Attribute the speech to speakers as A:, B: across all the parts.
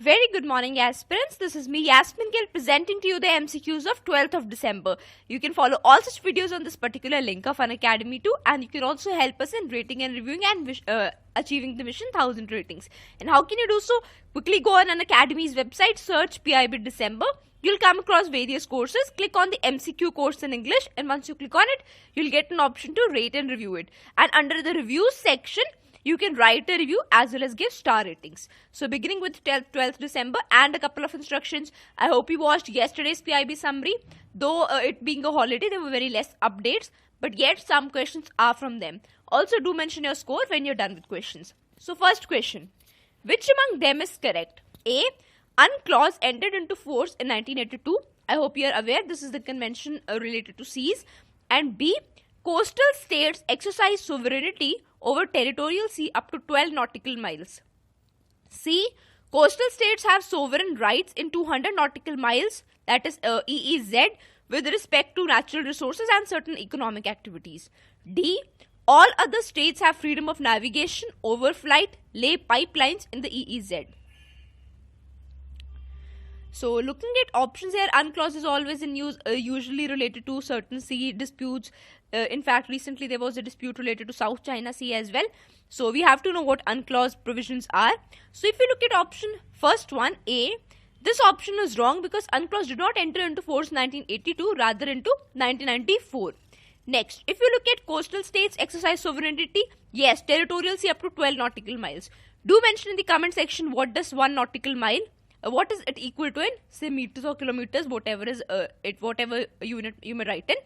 A: Very good morning, aspirants. This is me, Yasmin Gill, presenting to you the MCQs of 12th of December. You can follow all such videos on this particular link of Unacademy 2, and you can also help us in rating and reviewing and achieving the mission 1000 ratings. And how can you do so? Quickly go on Unacademy's website, search PIB December. You'll come across various courses. Click on the MCQ course in English, and once you click on it, you'll get an option to rate and review it. And under the reviews section, you can write a review as well as give star ratings. So beginning with 12th December and a couple of instructions. I hope you watched yesterday's PIB summary. Though it being a holiday, there were very less updates, but yet some questions are from them. Also do mention your score when you're done with questions. So first question. Which among them is correct? A. UNCLAUSE entered into force in 1982. I hope you are aware this is the convention related to seas. And B. Coastal states exercise sovereignty over territorial sea up to 12 nautical miles. C. Coastal states have sovereign rights in 200 nautical miles, that is EEZ, with respect to natural resources and certain economic activities. D. All other states have freedom of navigation, overflight, lay pipelines in the EEZ. So looking at options here, UNCLAUSE is always in use, usually related to certain sea disputes. In fact, recently there was a dispute related to South China Sea as well. So we have to know what UNCLAUSE provisions are. So if you look at option first one, A, this option is wrong because UNCLAUSE did not enter into force 1982, rather into 1994. Next, if you look at coastal states exercise sovereignty, yes, territorial sea up to 12 nautical miles. Do mention in the comment section what does 1 nautical mile, what is it equal to in, say, meters or kilometers, whatever is whatever unit you may write in.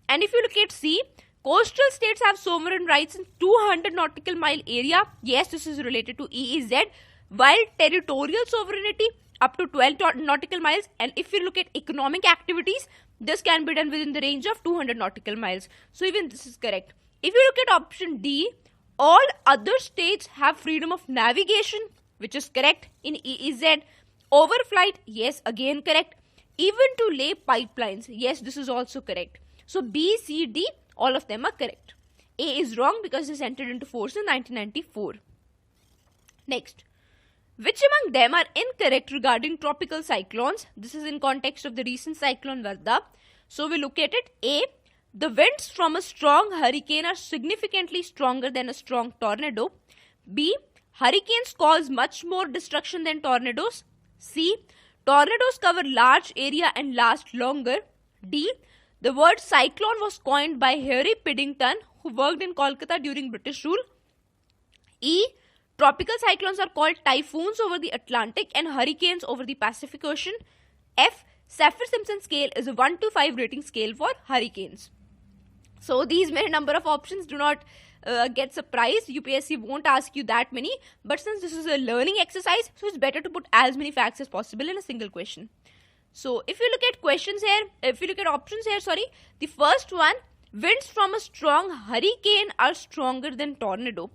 A: And if you look at C, coastal states have sovereign rights in 200 nautical mile area. Yes, this is related to EEZ, while territorial sovereignty up to 12 nautical miles. And if you look at economic activities, this can be done within the range of 200 nautical miles. So even this is correct. If you look at option D, all other states have freedom of navigation, which is correct in EEZ. Overflight, yes, again correct. Even to lay pipelines, yes, this is also correct. So B, C, D, all of them are correct. A is wrong because this entered into force in 1994. Next, which among them are incorrect regarding tropical cyclones? This is in context of the recent cyclone Varda. So we look at it. A, the winds from a strong hurricane are significantly stronger than a strong tornado. B, hurricanes cause much more destruction than tornadoes. C, tornadoes cover large area and last longer. D, the word cyclone was coined by Harry Piddington, who worked in Kolkata during British rule. E, tropical cyclones are called typhoons over the Atlantic and hurricanes over the Pacific Ocean. F, Saffir-Simpson scale is a 1 to 5 rating scale for hurricanes. So these many number of options, do not get surprised. UPSC won't ask you that many, but since this is a learning exercise, so it's better to put as many facts as possible in a single question. So if you look at questions here, if you look at options here, the first one, winds from a strong hurricane are stronger than tornado.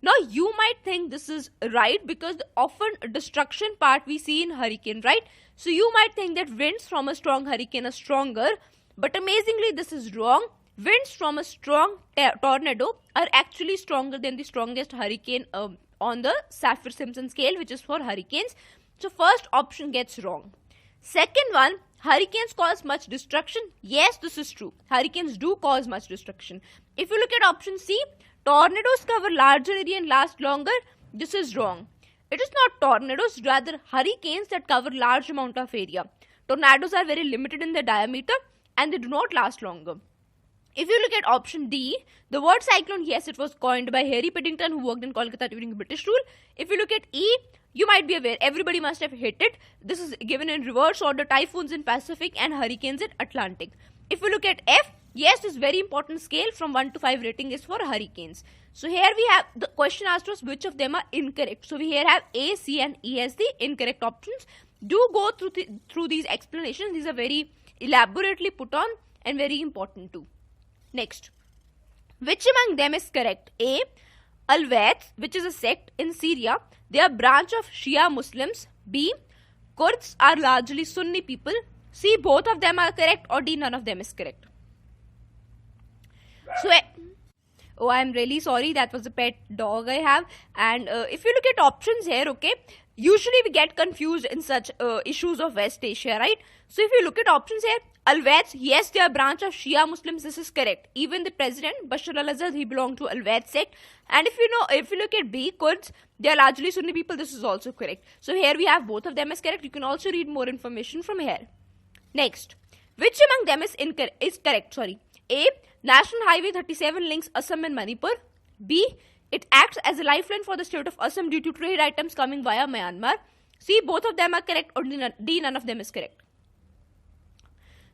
A: Now you might think this is right because the often destruction part we see in hurricane, right? So you might think that winds from a strong hurricane are stronger, but amazingly this is wrong. Winds from a strong tornado are actually stronger than the strongest hurricane on the Saffir-Simpson scale, which is for hurricanes. So first option gets wrong. Second one, hurricanes cause much destruction. Yes, this is true. Hurricanes do cause much destruction. If you look at option C, tornadoes cover larger area and last longer. This is wrong. It is not tornadoes, rather hurricanes that cover large amount of area. Tornadoes are very limited in their diameter and they do not last longer. If you look at option D, the word cyclone, yes, it was coined by Harry Piddington, who worked in Kolkata during British rule. If you look at E, you might be aware, everybody must have hit it. This is given in reverse order, typhoons in Pacific and hurricanes in Atlantic. If you look at F, yes, this very important scale from 1 to 5 rating is for hurricanes. So here we have the question asked us which of them are incorrect. So we here have A, C and E as the incorrect options. Do go through these explanations. These are very elaborately put on and very important too. Next, which among them is correct? A, Alawaites, which is a sect in Syria, they are a branch of Shia Muslims. B, Kurds are largely Sunni people. C, both of them are correct, or D, none of them is correct. So, oh, I'm really sorry, that was a pet dog I have. And if you look at options here, okay, Usually we get confused in such issues of West Asia, right? So if you look at options here, Alawaites, yes, they are a branch of Shia Muslims. This is correct. Even the president Bashar al-Assad, he belonged to Alawite sect. And if you look at B, Kurds, they are largely Sunni people. This is also correct. So here we have both of them as correct. You can also read more information from here. Next, which among them is correct? Sorry. A, National Highway 37 links Assam and Manipur. B, it acts as a lifeline for the state of Assam due to trade items coming via Myanmar. C, both of them are correct, or D, none of them is correct.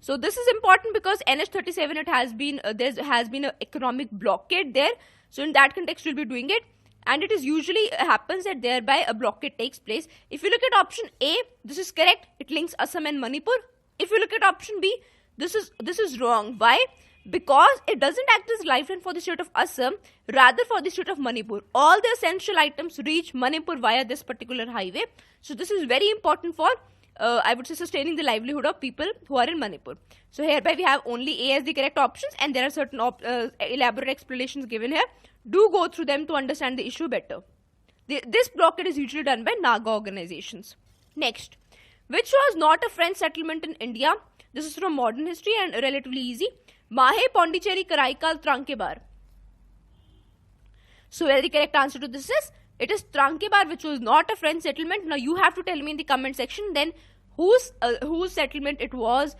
A: So this is important because NH37, it has been there has been an economic blockade there. So in that context, we'll be doing it, and it is usually happens that thereby a blockade takes place. If you look at option A, this is correct. It links Assam and Manipur. If you look at option B, this is wrong. Why? Because it doesn't act as lifeline for the state of Assam, rather for the state of Manipur. All the essential items reach Manipur via this particular highway. So this is very important for, I would say, sustaining the livelihood of people who are in Manipur. So hereby we have only A as the correct options, and there are certain elaborate explanations given here. Do go through them to understand the issue better. This blockade is usually done by Naga organizations. Next, which was not a French settlement in India? This is from modern history and relatively easy. Mahe, Pondicherry, Karaikal, Trankebar. So where the correct answer to this is, it is Trankebar, which was not a French settlement. Now you have to tell me in the comment section then whose settlement it was,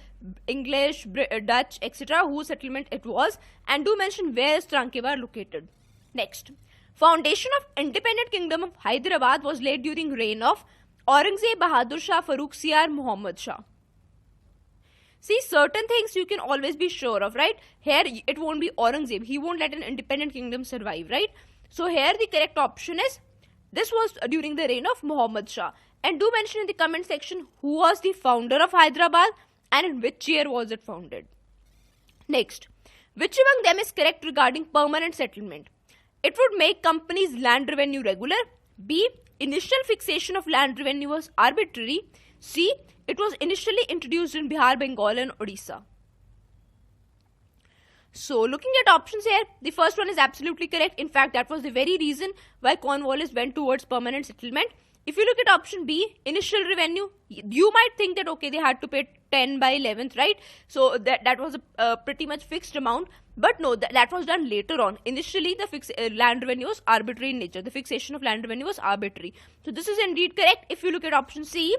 A: English, Dutch, etc. whose settlement it was, and do mention where is Trankebar located. Next, foundation of independent kingdom of Hyderabad was laid during reign of Aurangzeb, Bahadur Shah, Farooq Siyar, Muhammad Shah. See, certain things you can always be sure of, right? Here, it won't be Aurangzeb. He won't let an independent kingdom survive, right? So here the correct option is, this was during the reign of Muhammad Shah. And do mention in the comment section who was the founder of Hyderabad and in which year was it founded. Next, which among them is correct regarding permanent settlement? It would make companies' land revenue regular. B, initial fixation of land revenue was arbitrary. C, it was initially introduced in Bihar, Bengal and Odisha. So looking at options here, the first one is absolutely correct. In fact, that was the very reason why Cornwallis went towards permanent settlement. If you look at option B, initial revenue, you might think that okay, they had to pay 10 by 11th, right? So that was a pretty much fixed amount. But no, that was done later on. Initially, the land revenue was arbitrary in nature. The fixation of land revenue was arbitrary. So this is indeed correct. If you look at option C,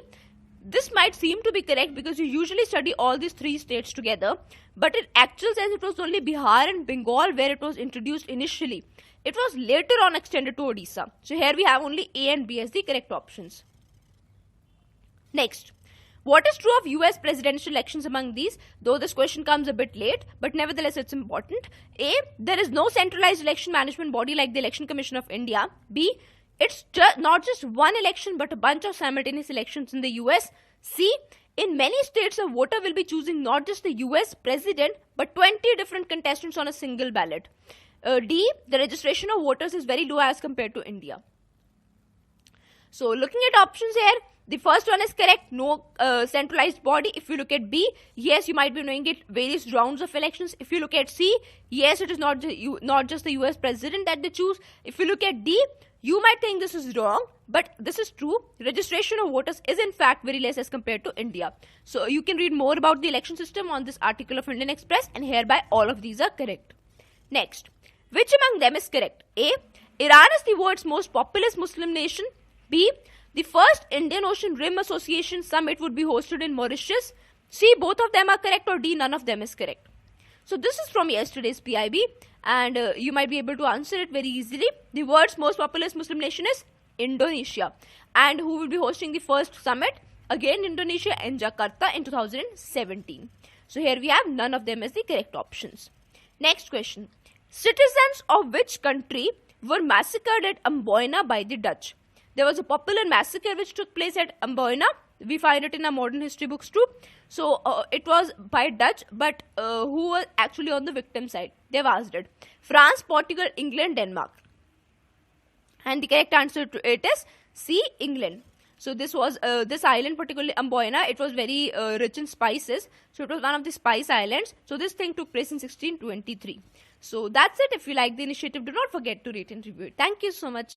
A: this might seem to be correct because you usually study all these three states together, but it actually says it was only Bihar and Bengal where it was introduced initially. It was later on extended to Odisha. So here we have only A and B as the correct options. Next, what is true of US presidential elections among these? Though this question comes a bit late, but nevertheless it's important. A, there is no centralized election management body like the Election Commission of India. B, it's not just one election but a bunch of simultaneous elections in the US. C, in many states a voter will be choosing not just the US president but 20 different contestants on a single ballot. D, the registration of voters is very low as compared to India. So looking at options here, the first one is correct, no centralized body. If you look at B, yes, you might be knowing it, various rounds of elections. If you look at C, yes, it is not just the US president that they choose. If you look at D, you might think this is wrong, but this is true. Registration of voters is in fact very less as compared to India. So you can read more about the election system on this article of Indian Express, and hereby all of these are correct. Next, which among them is correct? A, Iran is the world's most populous Muslim nation. B, the first Indian Ocean Rim Association summit would be hosted in Mauritius. C, both of them are correct, or D, none of them is correct. So this is from yesterday's PIB, and you might be able to answer it very easily. The world's most populous Muslim nation is Indonesia. And who will be hosting the first summit? Again, Indonesia in Jakarta in 2017. So here we have none of them as the correct options. Next question. Citizens of which country were massacred at Amboina by the Dutch? There was a popular massacre which took place at Amboina. We find it in our modern history books too. So it was by Dutch, but who was actually on the victim side? They've asked it. France, Portugal, England, Denmark. And the correct answer to it is C, England. So this was this island, particularly Amboina, it was very rich in spices. So it was one of the spice islands. So this thing took place in 1623. So that's it. If you like the initiative, do not forget to rate and review it. Thank you so much.